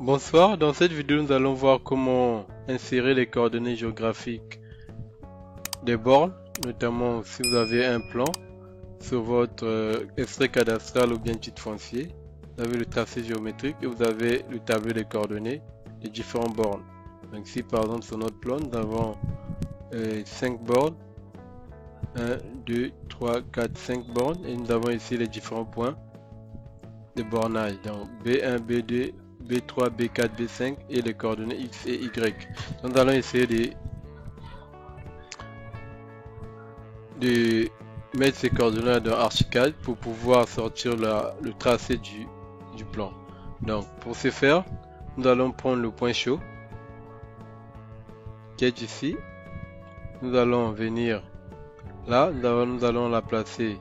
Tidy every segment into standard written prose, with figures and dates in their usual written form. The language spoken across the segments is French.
Bonsoir, dans cette vidéo nous allons voir comment insérer les coordonnées géographiques des bornes, notamment si vous avez un plan sur votre extrait cadastral ou bien titre foncier. Vous avez le tracé géométrique et vous avez le tableau des coordonnées des différentes bornes. Donc ici par exemple sur notre plan nous avons 5 bornes, 1, 2, 3, 4, 5 bornes et nous avons ici les différents points de bornage, donc B1, B2, B3, B4, B5 et les coordonnées X et Y. Donc, nous allons essayer de mettre ces coordonnées dans Archicad pour pouvoir sortir le tracé du plan. Donc pour ce faire, nous allons prendre le point chaud qui est ici. Nous allons venir là, nous allons la placer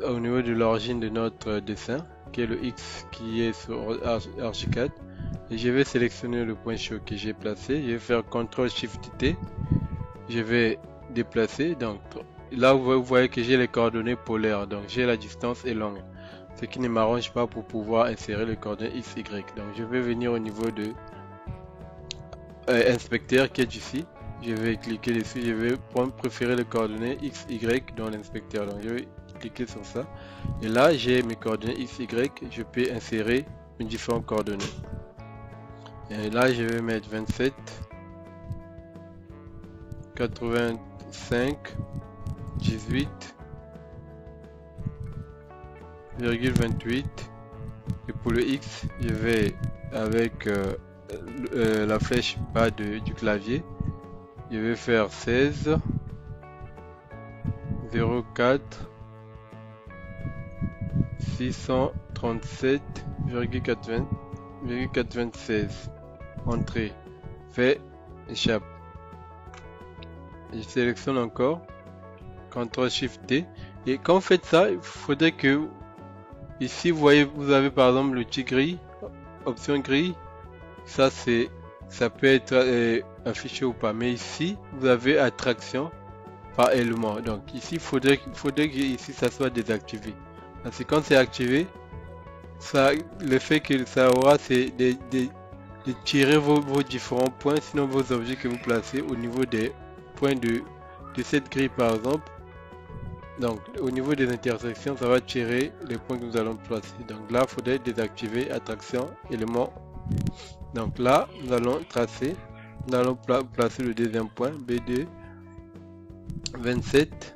au niveau de l'origine de notre dessin, qui est le X qui est sur Archicad, et je vais sélectionner le point chaud que j'ai placé. Je vais faire CTRL SHIFT T, je vais déplacer. Donc là vous voyez que j'ai les coordonnées polaires, donc j'ai la distance est longue, ce qui ne m'arrange pas pour pouvoir insérer les coordonnées X, Y. Donc je vais venir au niveau de inspecteur qui est ici, je vais cliquer dessus, je vais préférer les coordonnées X, Y dans l'inspecteur. Donc je vais cliquer sur ça et là j'ai mes coordonnées X, Y, je peux insérer une différentes coordonnées. Et là je vais mettre 27 85 18 28 et pour le X je vais avec la flèche bas du clavier, je vais faire 16 04 637,426 entrée, fait, échappe. Je sélectionne encore CTRL SHIFT T et quand vous faites ça, il faudrait que ici vous voyez, vous avez par exemple le petit gris, option gris, ça peut être affiché ou pas, mais ici vous avez attraction par élément. Donc ici il faudrait que ici ça soit désactivé, parce que quand c'est activé, ça, l'effet que ça aura, c'est de tirer vos différents points, sinon vos objets que vous placez au niveau des points de cette grille par exemple. Donc au niveau des intersections, ça va tirer les points que nous allons placer. Donc là il faudrait désactiver attraction élément. Donc là nous allons tracer, nous allons placer le deuxième point, B2 27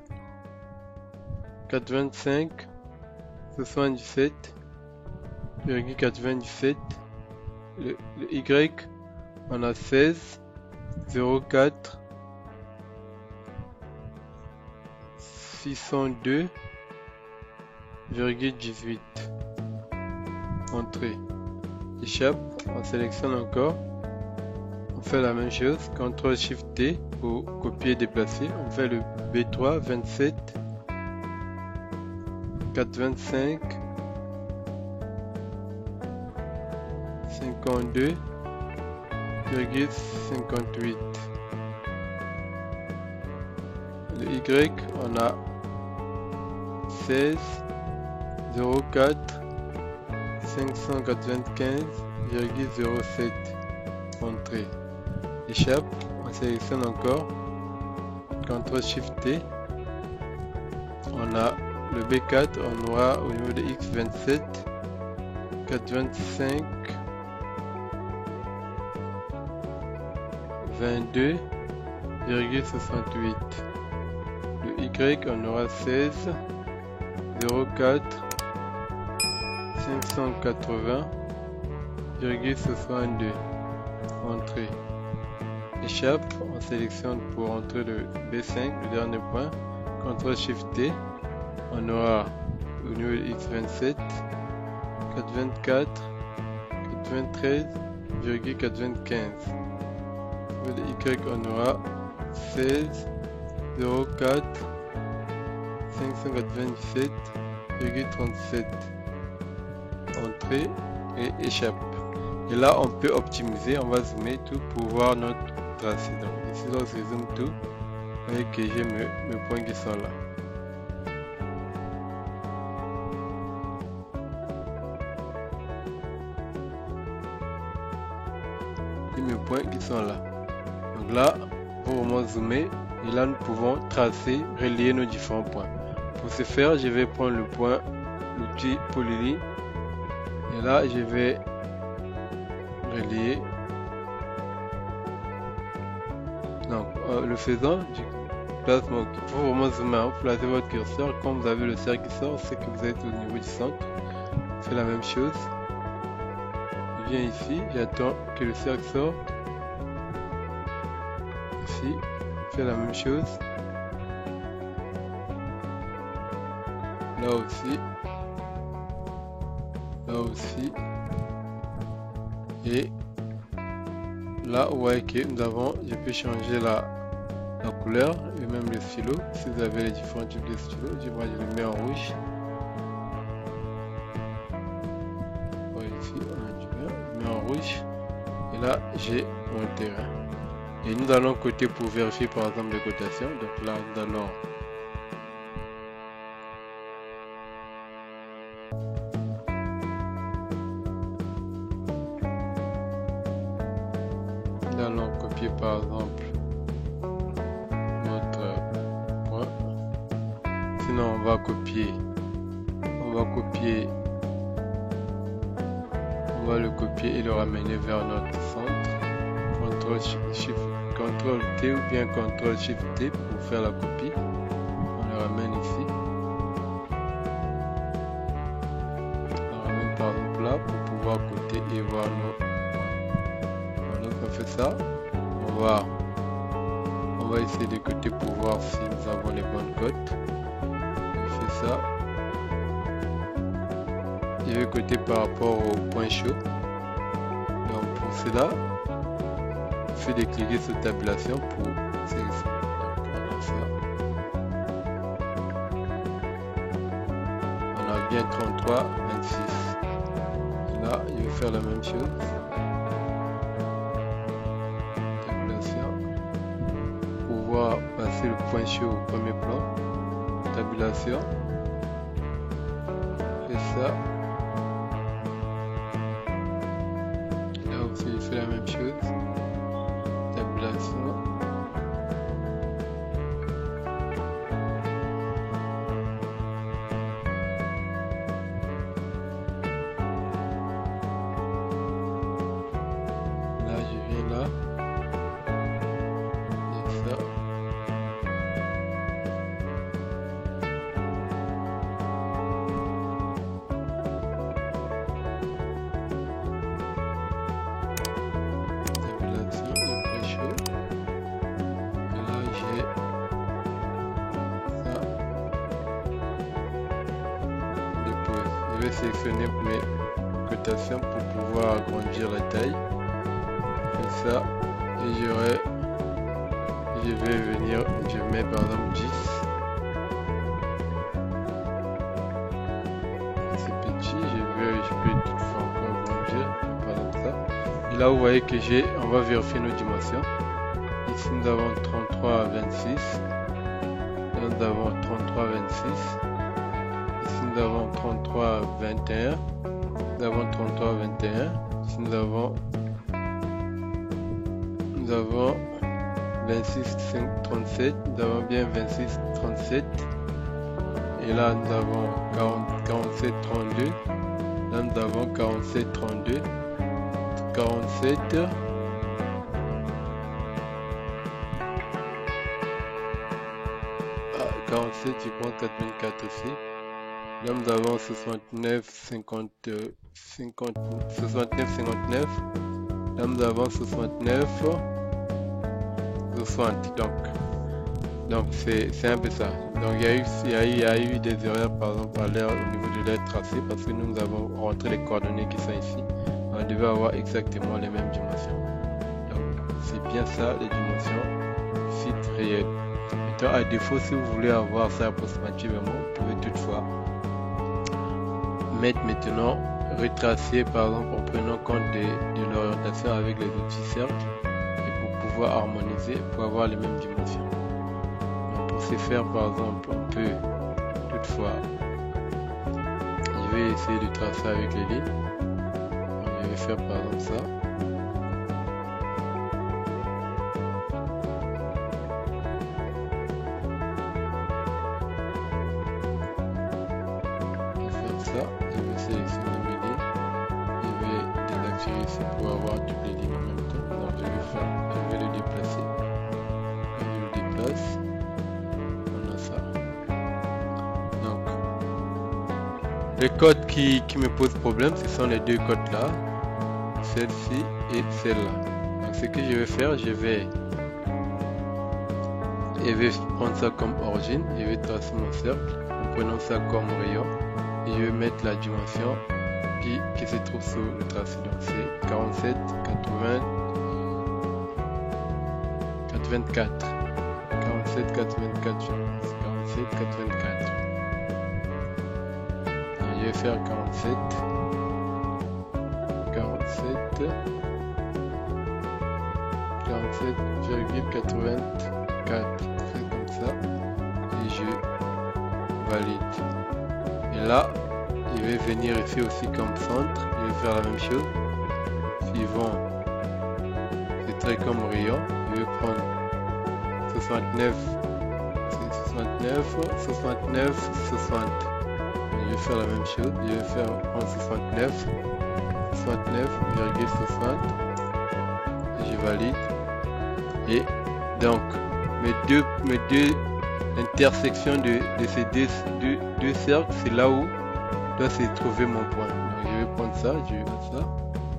85 77,97. Le Y, on a 16 04 602,18. Entrée, échappe, on sélectionne encore, on fait la même chose, CTRL SHIFT T pour copier et déplacer. On fait le B3 27 425 52,58. Le Y, on a 16 04 595,07. Entrée, échappe, on sélectionne encore, CTRL SHIFT T. On a le B4, on aura au niveau de X27 425 22,68. Le Y, on aura 16 04 580,62. Entrée, échappe, on sélectionne pour entrer le B5, le dernier point, CTRL SHIFT T. On aura au niveau de X27 424 93,95. Le Y, on aura 16 04 597,37. Entrée et échappe. Et là on peut optimiser, on va zoomer tout pour voir notre tracé. Donc ici on se zoome tout, vous voyez que j'ai mes points qui sont là. et mes points qui sont là. Donc là, pour vraiment zoomer, et là nous pouvons tracer, relier nos différents points. Pour ce faire, je vais prendre le point, l'outil polyline, et là je vais relier. Donc le faisant, je place mon, il faut vraiment zoomer, vous placez votre curseur, quand vous avez le cercle qui sort, c'est que vous êtes au niveau du centre. C'est la même chose. Je viens ici, j'attends que le cercle sorte. Ici, je fais la même chose. Là aussi. Là aussi. Et là, vous voyez que nous avons, je peux changer la couleur et même le stylo. Si vous avez les différents types de stylos, moi je le mets en rouge. Ici, je mets en rouge. Et là, j'ai mon terrain. Et nous allons coter pour vérifier par exemple les cotations. Donc là, nous allons copier par exemple notre point. Sinon on va copier, on va le copier et le ramener vers notre centre. CTRL T ou bien CTRL SHIFT T pour faire la copie. On le ramène ici. On le ramène par exemple là pour pouvoir coter et voir nos points. Donc on fait ça. On va essayer de coter pour voir si nous avons les bonnes cotes. Je fais ça. Je vais coter par rapport au point chaud. Donc pour cela, je fais décliquer sur tabulation pour sélectionner. On a bien 33, 26. Là, je vais faire la même chose. Passer le point chaud au premier plan, tabulation, et ça, là aussi je fais la même chose, tabulation, là je viens là, et ça. Je vais sélectionner mes cotations pour pouvoir agrandir la taille. Et ça, et je vais venir, je mets par exemple 10. C'est petit, je peux toutefois encore agrandir, par exemple ça. Et là vous voyez que on va vérifier nos dimensions. Ici nous avons 33 à 26. Là nous avons 33 à 26. Ici nous avons 33 à 21. Nous avons 33 à 21. Ici nous avons 26, 37. Nous avons bien 26, 37. Et là nous avons 47, 32. Là nous avons 47, 32. 47. 47, je prends 84 aussi. Là nous avons 69, 50, 69, 59. Là nous avons 69, 60. Donc c'est un peu ça. Donc il y a eu des erreurs par exemple à l'air au niveau de l'air tracé parce que nous avons rentré les coordonnées qui sont ici. On devait avoir exactement les mêmes dimensions. Donc c'est bien ça les dimensions site réel. À défaut, si vous voulez avoir ça approximativement, vous pouvez toutefois mettre maintenant, retracer par exemple en prenant compte de l'orientation avec les outils cercles et pour pouvoir harmoniser, pour avoir les mêmes dimensions. Donc pour ce faire par exemple, on peut toutefois, je vais essayer de tracer avec les lignes. Donc, je vais faire par exemple ça. partir ici pour avoir toutes les lignes en même temps. Donc je vais le déplacer. Quand je le déplace, on a ça. Donc les codes qui me posent problème, ce sont les deux codes là, celle-ci et celle-là. Donc ce que je vais faire, je vais prendre ça comme origine, je vais tracer mon cercle en prenant ça comme rayon et je vais mettre la dimension qui se trouve sur le tracé. Donc c'est 47, 80, 84. 47, 84, 47, 84. Je vais faire 47, 47,84. C'est comme ça. Et je valide. Et là, je vais venir ici aussi comme centre. Je vais faire la même chose. Suivant ce trait comme rayon, je vais prendre 69, 69, 60. Je vais faire la même chose. Je vais faire en 69,60. Je valide. Et donc mes deux intersections de ces deux cercles, c'est là où doit se trouver mon point. Donc je vais prendre ça, je vais mettre ça.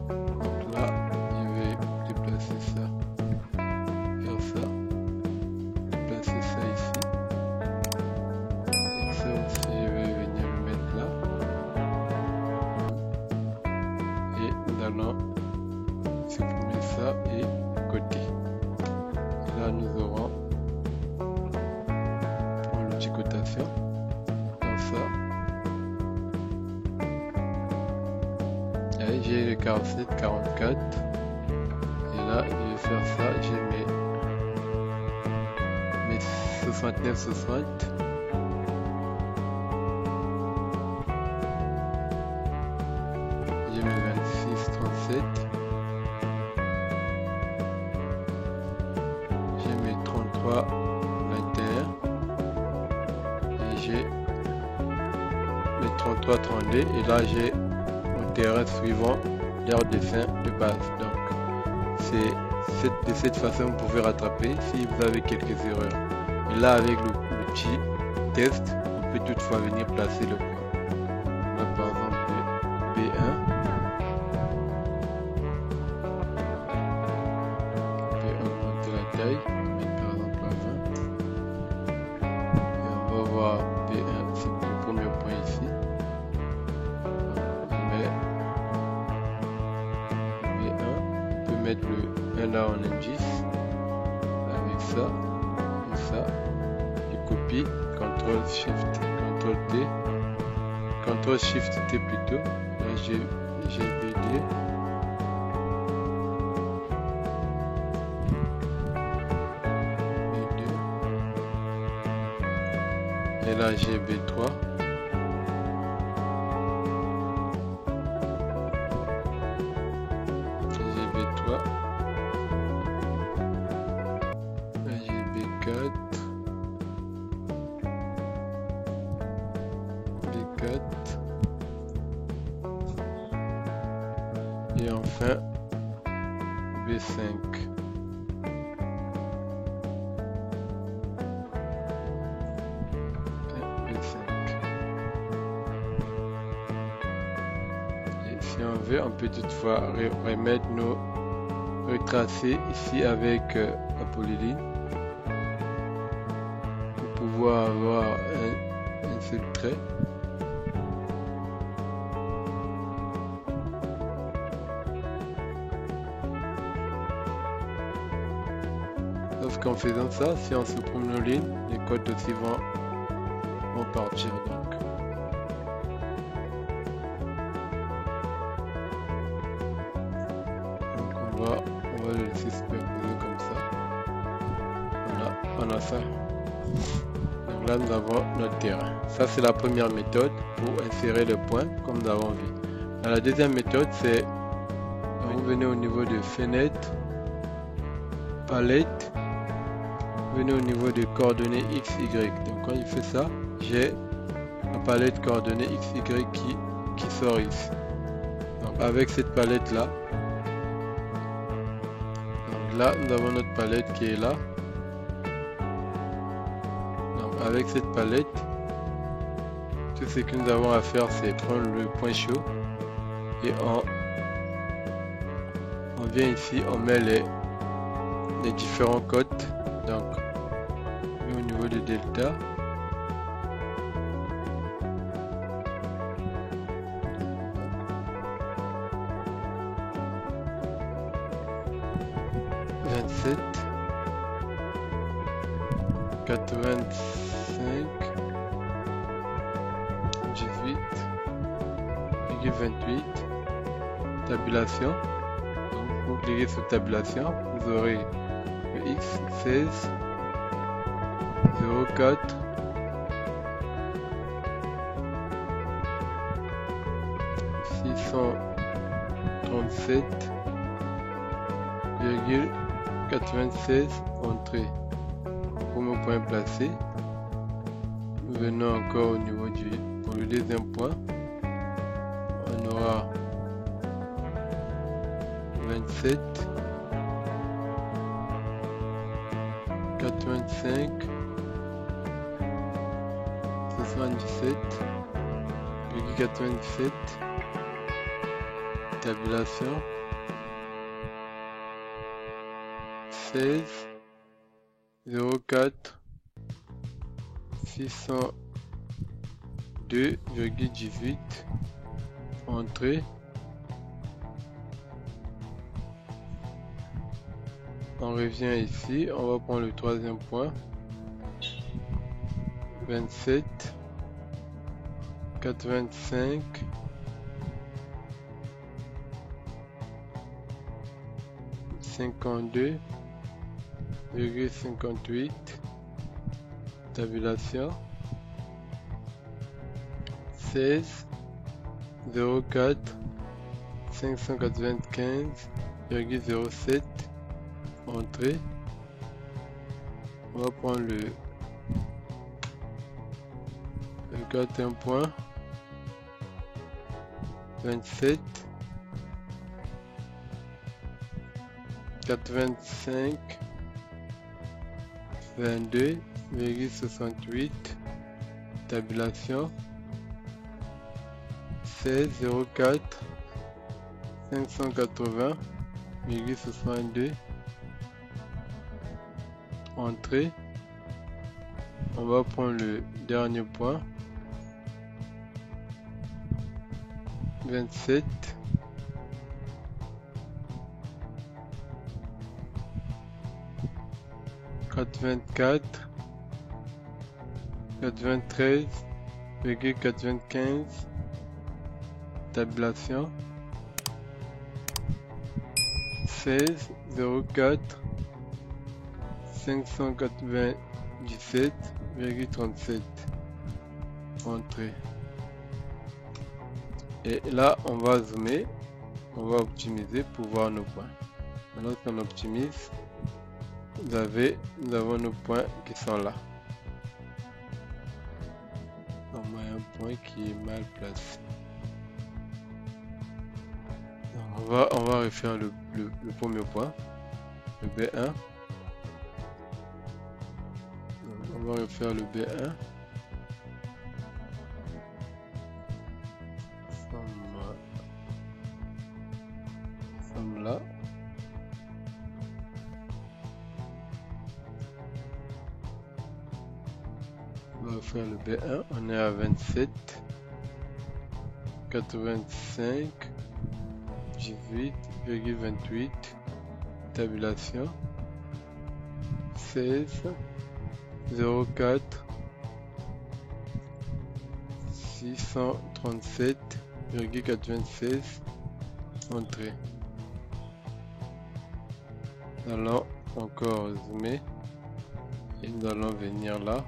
Donc là, je vais déplacer ça, faire ça, déplacer ça ici. Et ça aussi, je vais venir le mettre là. Et nous allons supprimer ça et côté. Et là, nous aurons pour l'outil cotation, comme ça. Et j'ai le 47, 44. Et là, je vais faire ça. J'ai mes 69, 60. J'ai mes 26, 37. J'ai mes 33, 21. Et j'ai mes 33, 32. Et là, j'ai mon terrain suivant leur dessin de base. Donc, c'est de cette façon que vous pouvez rattraper si vous avez quelques erreurs. Et là, avec l'outil test, on peut toutefois venir placer le point. Là, par exemple, B1. On peut augmenter la taille, mettre par exemple à 20. Et on va voir B1, c'est le premier point ici. On met B1, on peut mettre le 1 là en indice, avec ça, et ça. Je copie, CTRL SHIFT, CTRL T, CTRL SHIFT T plutôt. Là j'ai BD. Et là j'ai B3. J'ai B3. Là j'ai B4. B4. Et enfin B5. On peut toutefois remettre nos retracés ici avec la polyline pour pouvoir avoir un seul trait. Sauf qu'en faisant ça, si on supprime nos lignes, les codes aussi vont partir. On va le laisser superposer comme ça. On a ça. Donc là, nous avons notre terrain. Ça, c'est la première méthode pour insérer le point, comme nous avons vu. Dans la deuxième méthode, c'est vous venez au niveau de fenêtre, palette, venez au niveau de coordonnées X, Y. Donc quand il fait ça, j'ai la palette coordonnées X, Y qui sort ici. Donc avec cette palette là. Donc là, nous avons notre palette qui est là. Donc avec cette palette, tout ce que nous avons à faire, c'est prendre le point chaud et on vient ici, on met les différents codes. Donc au niveau de delta, « 27 » 85 18 28 tabulation. Donc vous cliquez sur tabulation, vous aurez le X 16 04 637,96 entrée. Pour mon point placé, nous venons encore au niveau pour le deuxième point. On aura 27 85 77,97 tabulation 16 04 602,18 entrée. On revient ici, on va prendre le troisième point. 27 85 52,58 tabulation 16 04 595,07 entrée. On va prendre le quatrième point. 27 85 22,68 tabulation 16 04 580,62 entrée. On va prendre le dernier point. 27 84 93,95 tabulation 16 04 597,37 entrée. Et là on va zoomer, on va optimiser pour voir nos points. Lorsqu'on optimise, nous avons nos points qui sont là. Donc, il y a un point qui est mal placé. Donc, on va refaire le premier point, le B1. Donc, on va refaire le B1. Comme là. On va faire le B1, on est à 27 85 18,28 tabulation 16 04 637,96 entrée. Nous allons encore zoomer et nous allons venir là.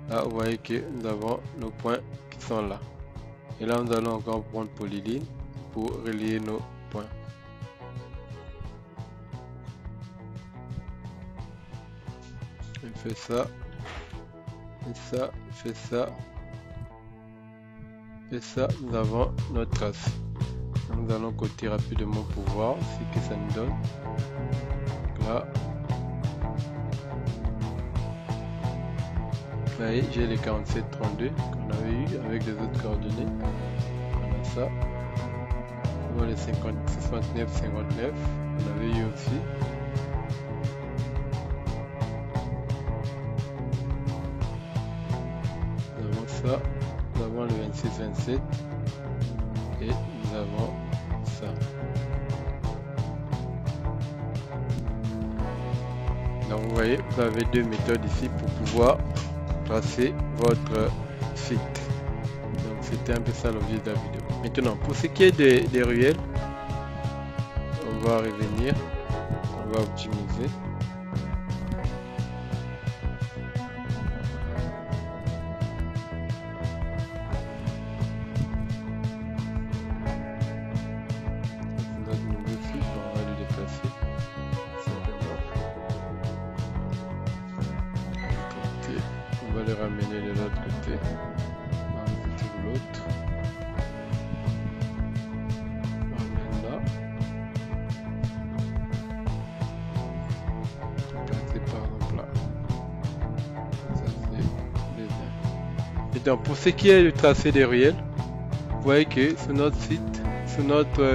Là, vous voyez que nous avons nos points qui sont là. Et là, nous allons encore prendre polyline pour relier nos points. Il fait ça, et ça, il fait ça. Et ça, nous avons notre trace. Donc, nous allons coter rapidement pour voir ce que ça nous donne. Donc là, vous voyez, j'ai les 47,32 qu'on avait eu avec les autres coordonnées. On a ça. On a les 69,59 on avait eu aussi. Nous avons ça. Nous avons le 26,27 et nous avons ça. Donc vous voyez, vous avez deux méthodes ici pour pouvoir tracer votre site. Donc c'était un peu ça l'objet de la vidéo. Maintenant, pour ce qui est des ruelles, on va revenir, on va optimiser. Notre nouveau site, on va le déplacer. On va le ramener de l'autre côté. On retrouve l'autre. On ramène là. Placer par exemple là. Ça c'est bien. Et donc pour ce qui est du tracé des ruelles, vous voyez que sur notre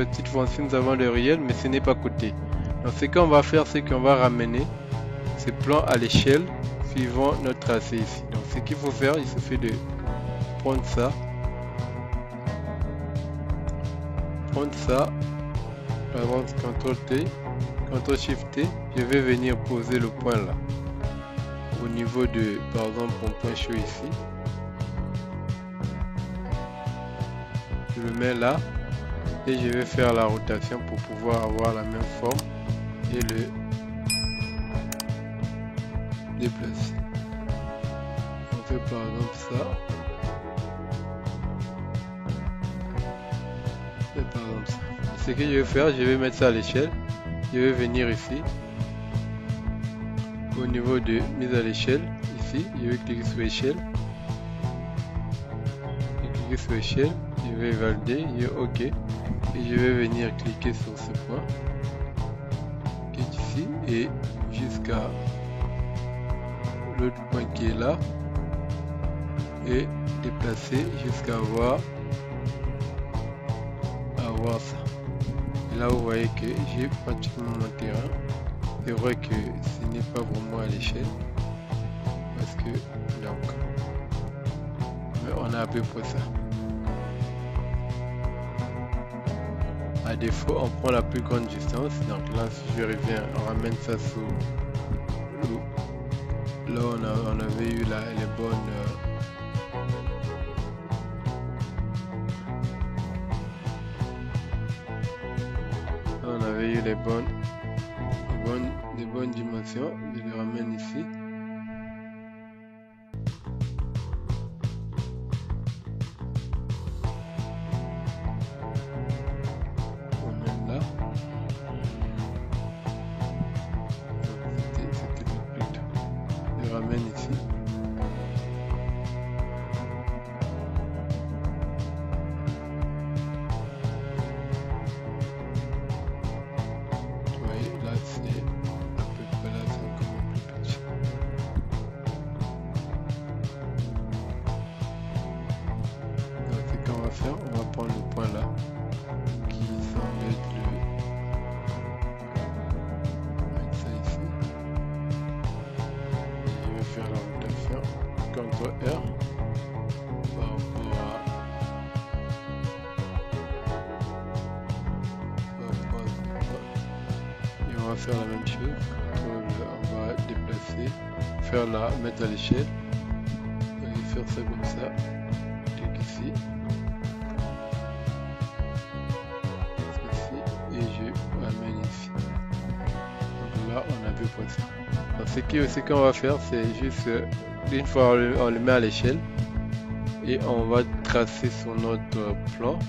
petite fonction, nous avons le ruelle, mais ce n'est pas coté. Donc ce qu'on va faire, c'est qu'on va ramener ce plan à l'échelle suivant notre tracé ici. Donc ce qu'il faut faire, il suffit de prendre ça, avance CTRL T, CTRL SHIFT T, je vais venir poser le point là, au niveau de, par exemple, mon point chaud ici. Je le mets là et je vais faire la rotation pour pouvoir avoir la même forme et le déplacer. On fait par exemple ça. Et par exemple ça. Ce que je vais faire, je vais mettre ça à l'échelle. Je vais venir ici. Au niveau de mise à l'échelle, ici, je vais cliquer sur échelle. Cliquer sur échelle, je vais valider, je vais OK. Et je vais venir cliquer sur ce point qui est ici et jusqu'à l'autre point qui est là et déplacer jusqu'à avoir ça. Et là vous voyez que j'ai pratiquement mon terrain. C'est vrai que ce n'est pas vraiment à l'échelle parce que donc mais on a à peu près ça. À défaut, on prend la plus grande distance. Donc là, si je reviens, on ramène ça sous là on avait eu les bonnes on avait eu les bonnes dimensions. Je les ramène ici. Ramène ici. Vous voyez, là c'est à peu près là, c'est encore plus petit. Donc ce qu'on va faire, on va prendre le point là qui semble être mettre ça ici. Faire la rotation, CTRL R par rapport et on va faire la même chose. On va déplacer, mettre à l'échelle et faire ça comme ça. Clique ici, et je ramène ici. Donc là on a à peu près ça. Ce qu'on va faire, c'est juste une fois on le met à l'échelle et on va tracer sur notre plan.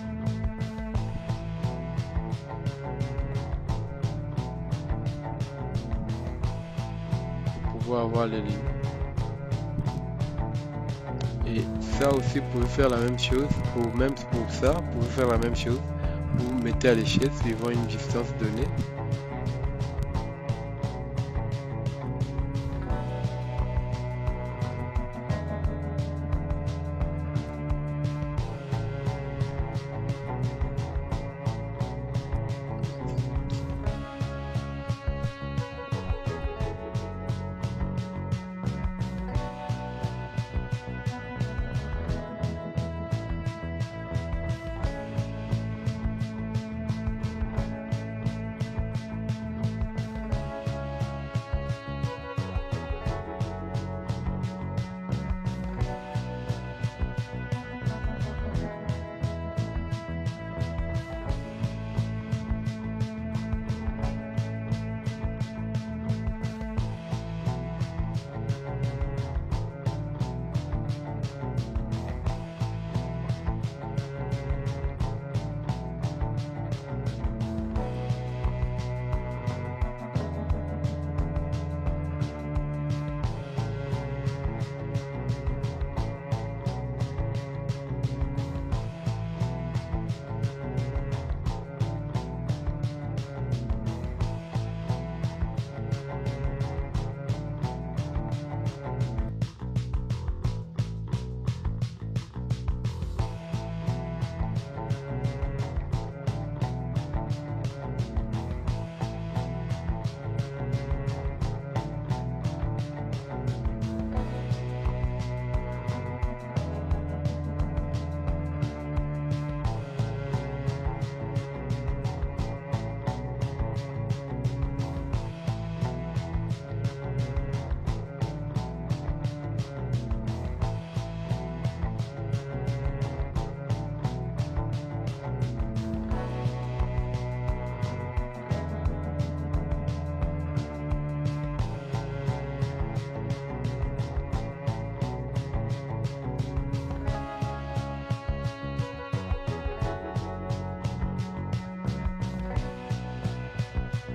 Pour pouvoir avoir les lignes. Et ça aussi, vous pouvez faire la même chose, ou même pour ça, vous pouvez faire la même chose. Vous mettez à l'échelle suivant une distance donnée.